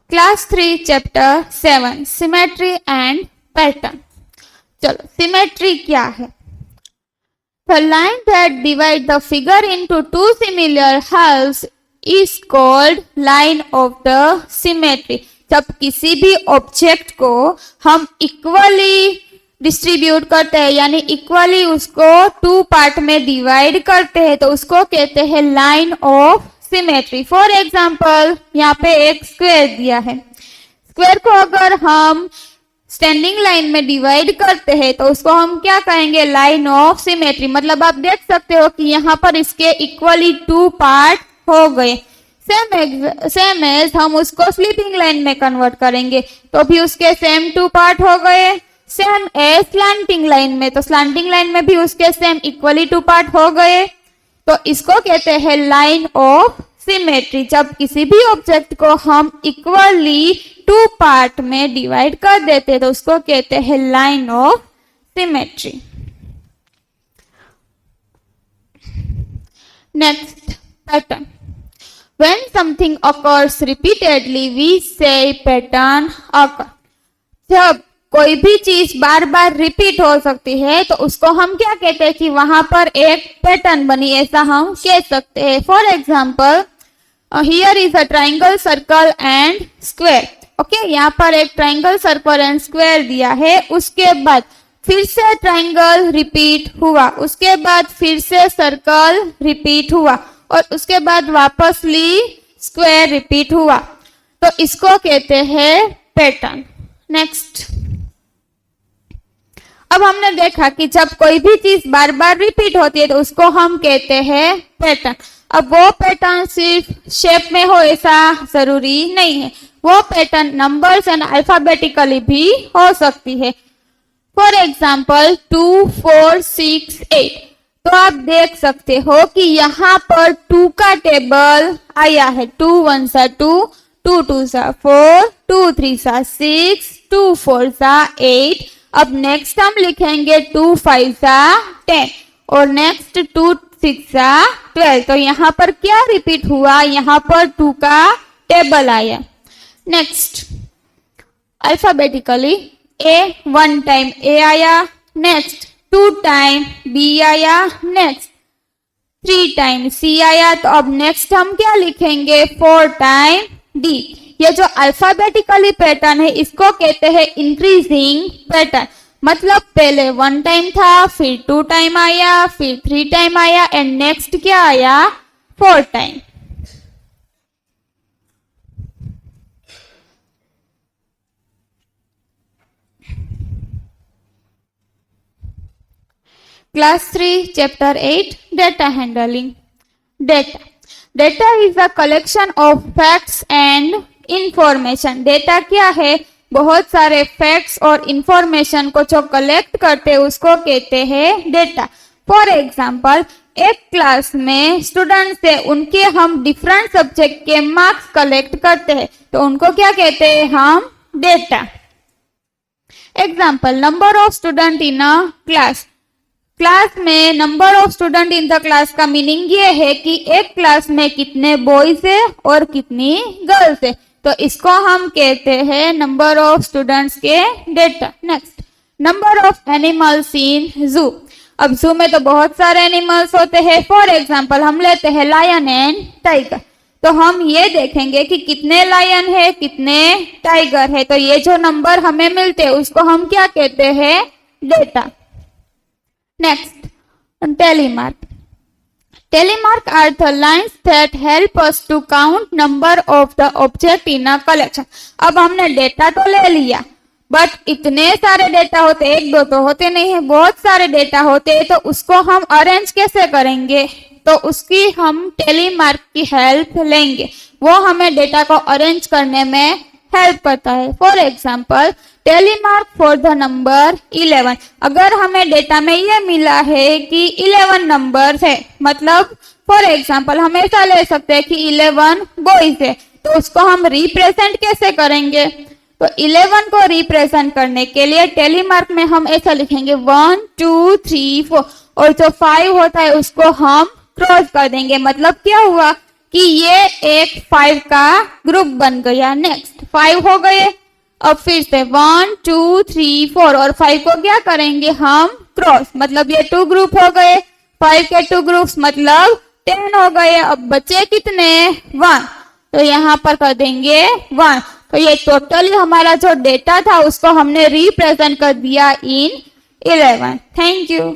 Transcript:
Class 3 chapter 7 symmetry and pattern. चलो symmetry क्या है? The line that divide the figure into two similar halves is called line of the symmetry। जब किसी भी object को हम इक्वली डिस्ट्रीब्यूट करते हैं यानी इक्वली उसको टू पार्ट में डिवाइड करते हैं तो उसको कहते हैं line of symmetry. For example यहाँ पे एक स्क्वायर दिया है, स्क्वायर को अगर हम स्टैंडिंग लाइन में डिवाइड करते हैं तो उसको हम क्या कहेंगे? Line of symmetry. मतलब आप देख सकते हो कि यहाँ पर इसके इक्वली टू पार्ट हो गए। सेम एज हम उसको स्लीपिंग लाइन में कन्वर्ट करेंगे तो भी उसके सेम टू पार्ट हो गए। सेम एज स्लैंटिंग लाइन में, तो स्लैंटिंग लाइन में भी उसके सेम इक्वली टू पार्ट हो गए। तो इसको कहते हैं लाइन ऑफ सिमेट्री। जब किसी भी ऑब्जेक्ट को हम इक्वली टू पार्ट में डिवाइड कर देते हैं तो उसको कहते हैं line of symmetry. Next, pattern. When something occurs repeatedly, we say pattern occur। जब कोई भी चीज बार बार रिपीट हो सकती है तो उसको हम क्या कहते हैं कि वहां पर एक पैटर्न बनी, ऐसा हम कह सकते हैं। For example here is a triangle, circle and square. Okay, यहाँ पर एक ट्राइंगल, सर्कल एंड स्क्वायर दिया है। उसके बाद फिर से ट्राइंगल रिपीट हुआ, उसके बाद फिर से सर्कल रिपीट हुआ और उसके बाद वापसली स्क्वायर रिपीट हुआ, तो इसको कहते हैं पैटर्न। नेक्स्ट, अब हमने देखा कि जब कोई भी चीज बार बार रिपीट होती है तो उसको हम कहते हैं पैटर्न। अब वो पैटर्न सिर्फ शेप में हो ऐसा जरूरी नहीं है, वो पैटर्न नंबर्स एंड अल्फाबेटिकली भी हो सकती है। For example 2, 4, 6, 8। तो आप देख सकते हो कि यहाँ पर 2 का टेबल आया है। 2 1 2, 2 2 4, 2 3 6, 2 4 8। अब नेक्स्ट हम लिखेंगे 2 5 10 और नेक्स्ट 2 6 12। तो यहाँ पर क्या रिपीट हुआ? यहाँ पर 2 का टेबल आया। Next, alphabetically A 1 time A आया, नेक्स्ट 2 टाइम B आया, नेक्स्ट 3 टाइम C आया। तो अब नेक्स्ट हम क्या लिखेंगे? 4 टाइम D। ये जो अल्फाबेटिकली पैटर्न है इसको कहते हैं इंक्रीजिंग पैटर्न। मतलब पहले 1 टाइम था, फिर 2 टाइम आया, फिर 3 टाइम आया एंड नेक्स्ट क्या आया? 4 time. Class 3 Chapter 8 Data Handling। Data is a collection of facts and information। Data क्या है? बहुत सारे फैक्ट्स और इंफॉर्मेशन को जो कलेक्ट करते हैं उसको कहते हैं डेटा। फॉर एग्जाम्पल एक क्लास में स्टूडेंट्स से उनके हम डिफरेंट सब्जेक्ट के मार्क्स कलेक्ट करते हैं तो उनको क्या कहते हैं? हम data. Example number of student in a class. Class में number of student in the class का मीनिंग ये है कि एक क्लास में कितने बॉयज है और कितनी गर्ल्स है, तो इसको हम कहते हैं नंबर ऑफ स्टूडेंट्स के data. Next, number of animals in जू। अब जू में तो बहुत सारे एनिमल्स होते हैं। फॉर एग्जांपल हम लेते हैं लायन एंड टाइगर। तो हम ये देखेंगे कि कितने लायन है, कितने टाइगर है। तो ये जो नंबर हमें मिलते हैं उसको हम क्या कहते हैं? Data. Next, telemark। Telemark are the lines that help us to count number of the object in a collection। अब हमने डेटा तो ले लिया बट इतने सारे डेटा होते, एक दो तो होते नहीं है, बहुत सारे डेटा होते हैं। तो उसको हम अरेंज कैसे करेंगे? तो उसकी हम टेलीमार्क की हेल्प लेंगे, वो हमें डेटा को अरेंज करने में हेल्प करता है। For example tally mark for the number 11। अगर हमें डेटा में ये मिला है कि 11 नंबर है, मतलब फॉर एग्जाम्पल हम ऐसा ले सकते हैं कि 11 बॉयज है, तो उसको हम रिप्रेजेंट कैसे करेंगे? तो 11 को रिप्रेजेंट करने के लिए टेलीमार्क में हम ऐसा लिखेंगे 1 2 3 4 और जो 5 होता है उसको हम क्रॉस कर देंगे। मतलब क्या हुआ कि ये एक 5 का ग्रुप बन गया। नेक्स्ट 5 हो गए। अब फिर से 1 2 3 4 और 5 को क्या करेंगे हम क्रॉस, मतलब ये 2 ग्रुप हो गए। 5 के 2 ग्रुप्स मतलब 10 हो गए। अब बचे कितने 1, तो यहाँ पर कर देंगे 1। तो ये टोटली हमारा जो डेटा था उसको हमने रिप्रेजेंट कर दिया इन 11। Thank you.